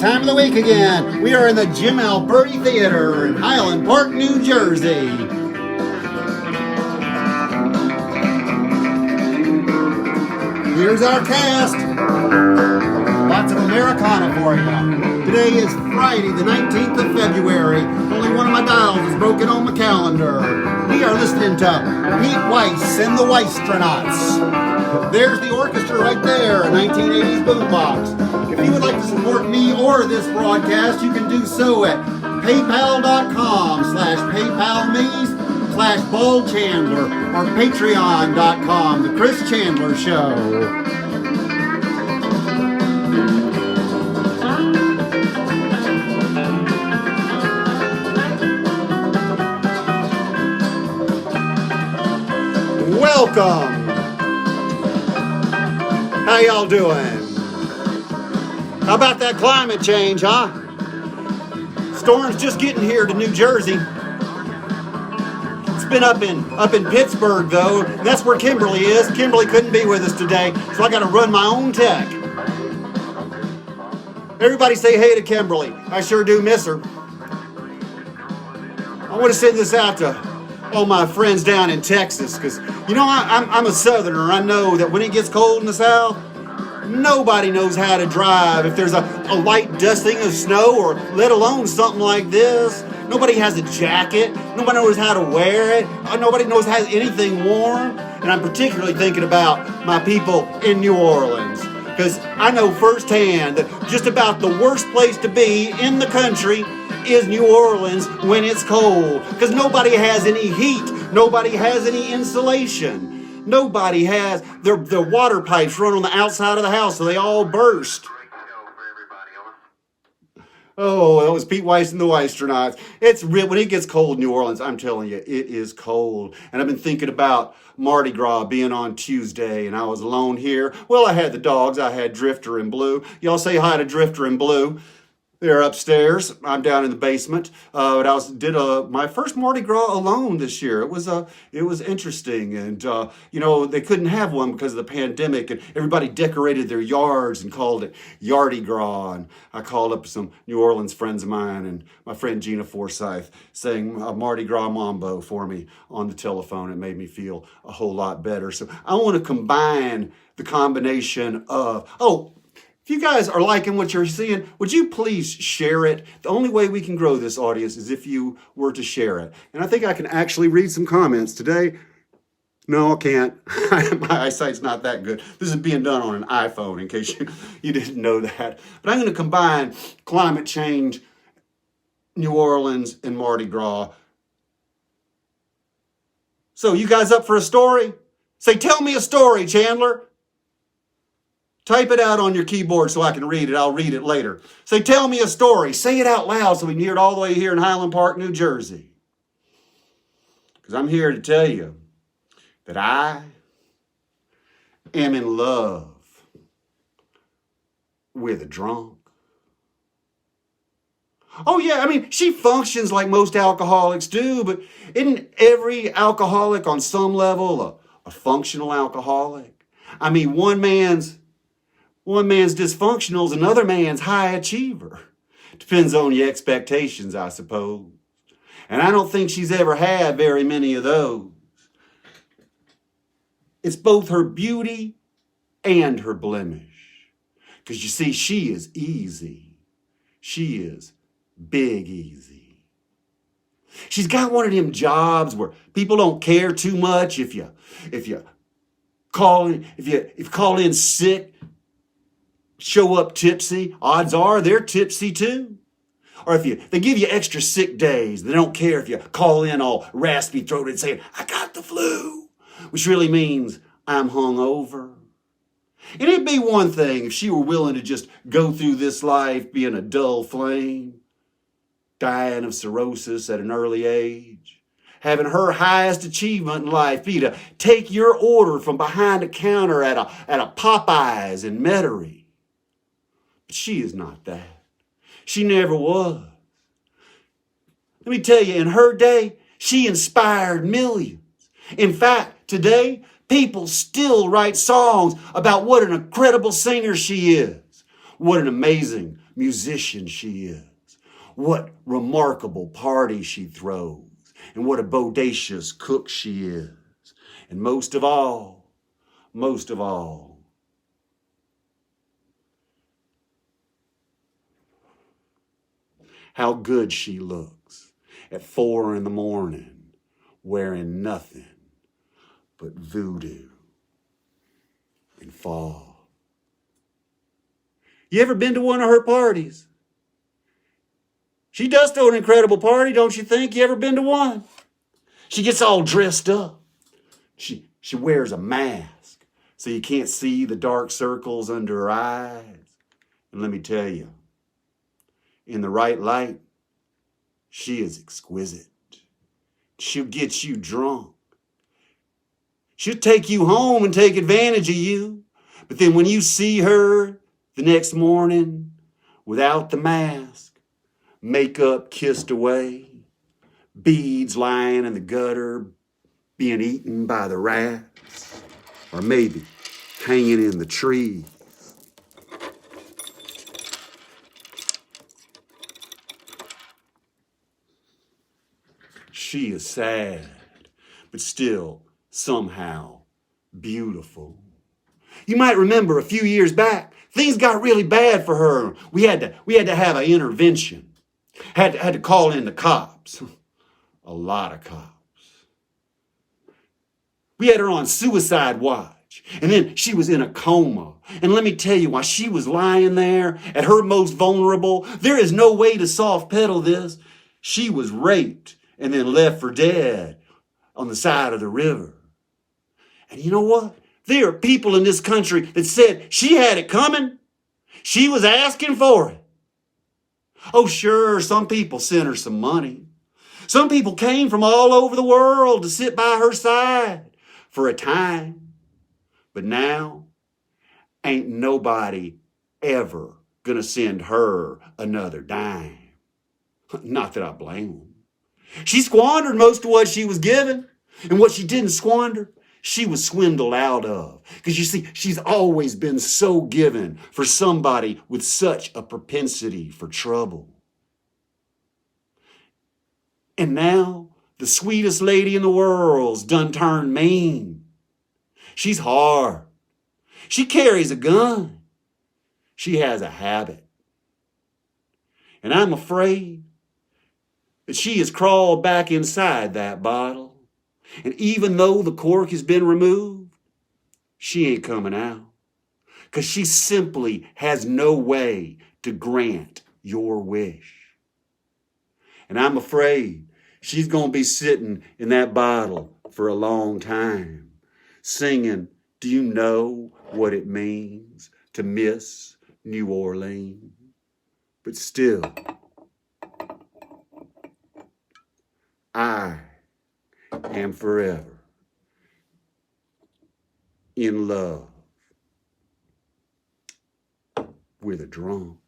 time of the week again. We are in the Jim Alberti Theater in Highland Park, New Jersey. Here's our cast. Lots of Americana for you. Today is Friday, the 19th of February. Only one of my dials is broken on my calendar. We are listening to Pete Weiss and the Weistronauts. There's the orchestra right there, a 1980s boombox. If you would like to support me or this broadcast, you can do so at paypal.com/PayPalMe/BaldChandler or Patreon.com, The Chris Chandler Show. Welcome. How y'all doing? How about that climate change, huh? Storm's just getting here to New Jersey. It's been up in Pittsburgh though. That's where Kimberly is. Kimberly couldn't be with us today, so I got to run my own tech. Everybody say hey to Kimberly. I sure do miss her. I want to send this out to all my friends down in Texas, because you know I'm a southerner. I know that when it gets cold in the south, nobody knows how to drive if there's a light dusting of snow, or let alone something like this. Nobody has a jacket. Nobody knows how to wear it. Nobody knows how anything warm. And I'm particularly thinking about my people in New Orleans, because I know firsthand that just about the worst place to be in the country is New Orleans when it's cold, because nobody has any heat, nobody has any insulation, nobody has their water pipes run on the outside of the house, so they all burst. Oh, that was Pete Weiss and the Weistronauts. It's real. When it gets cold in New Orleans, I'm telling you, it is cold. And I've been thinking about Mardi Gras being on Tuesday, and I was alone here. Well, I had the dogs. I had Drifter and Blue. Y'all say hi to Drifter and Blue. They're upstairs. I'm down in the basement. But I did my first Mardi Gras alone this year. It was interesting, and they couldn't have one because of the pandemic, and everybody decorated their yards and called it Yardy Gras. And I called up some New Orleans friends of mine, and my friend Gina Forsyth sang Mardi Gras Mambo for me on the telephone. It made me feel a whole lot better. So I want to combine the combination of if you guys are liking what you're seeing, would you please share it? The only way we can grow this audience is if you were to share it. And I think I can actually read some comments today. No, I can't. My eyesight's not that good. This is being done on an iPhone, in case you didn't know that. But I'm going to combine climate change, New Orleans, and Mardi Gras. So you guys up for a story? Say, tell me a story, Chandler. Type it out on your keyboard so I can read it. I'll read it later. Say, tell me a story. Say it out loud so we can hear it all the way here in Highland Park, New Jersey. Because I'm here to tell you that I am in love with a drunk. Oh yeah, I mean, she functions like most alcoholics do, but isn't every alcoholic on some level a functional alcoholic? I mean, one man's dysfunctional is another man's high achiever. Depends on your expectations, I suppose. And I don't think she's ever had very many of those. It's both her beauty and her blemish. Because you see, she is easy. She is big easy. She's got one of them jobs where people don't care too much if you call in sick, show up tipsy, odds are they're tipsy too. Or if they give you extra sick days, they don't care if you call in all raspy throated saying, I got the flu, which really means I'm hungover. And it'd be one thing if she were willing to just go through this life being a dull flame, dying of cirrhosis at an early age, having her highest achievement in life be to take your order from behind a counter at a Popeyes in Metairie. But she is not that. She never was. Let me tell you, in her day, she inspired millions. In fact, today, people still write songs about what an incredible singer she is, what an amazing musician she is. What remarkable parties she throws. And what a bodacious cook she is. And most of all, how good she looks at 4 a.m, wearing nothing but voodoo and fall. You ever been to one of her parties? She does throw an incredible party, don't you think? You ever been to one? She gets all dressed up. She wears a mask so you can't see the dark circles under her eyes. And let me tell you, in the right light, she is exquisite. She'll get you drunk. She'll take you home and take advantage of you. But then when you see her the next morning without the mask, makeup kissed away, beads lying in the gutter, being eaten by the rats, or maybe hanging in the tree. She is sad, but still somehow beautiful. You might remember a few years back, things got really bad for her. We had to have an intervention. Had to call in the cops. A lot of cops. We had her on suicide watch. And then she was in a coma. And let me tell you, while she was lying there at her most vulnerable, there is no way to soft pedal this. She was raped and then left for dead on the side of the river. And you know what? There are people in this country that said she had it coming. She was asking for it. Oh, sure, some people sent her some money. Some people came from all over the world to sit by her side for a time. But now, ain't nobody ever gonna send her another dime. Not that I blame them. She squandered most of what she was given. And what she didn't squander, she was swindled out of. Because you see, she's always been so given for somebody with such a propensity for trouble. And now, the sweetest lady in the world's done turned mean. She's hard. She carries a gun. She has a habit. And I'm afraid that she has crawled back inside that bottle. And even though the cork has been removed, she ain't coming out. Because she simply has no way to grant your wish. And I'm afraid she's going to be sitting in that bottle for a long time, singing, do you know what it means to miss New Orleans? But still, I am forever in love with a drunk.